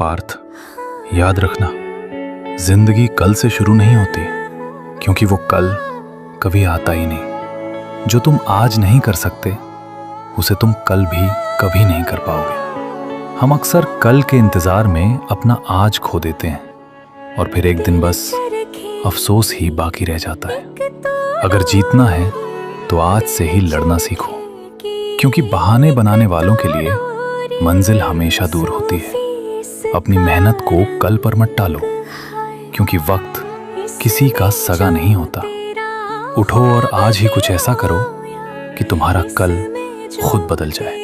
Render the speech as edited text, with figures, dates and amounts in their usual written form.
पार्थ, याद रखना, जिंदगी कल से शुरू नहीं होती, क्योंकि वो कल कभी आता ही नहीं। जो तुम आज नहीं कर सकते उसे तुम कल भी कभी नहीं कर पाओगे। हम अक्सर कल के इंतजार में अपना आज खो देते हैं और फिर एक दिन बस अफसोस ही बाकी रह जाता है। अगर जीतना है तो आज से ही लड़ना सीखो, क्योंकि बहाने बनाने वालों के लिए मंजिल हमेशा दूर होती है। अपनी मेहनत को कल पर मत टालो, क्योंकि वक्त किसी का सगा नहीं होता। उठो और आज ही कुछ ऐसा करो कि तुम्हारा कल खुद बदल जाए।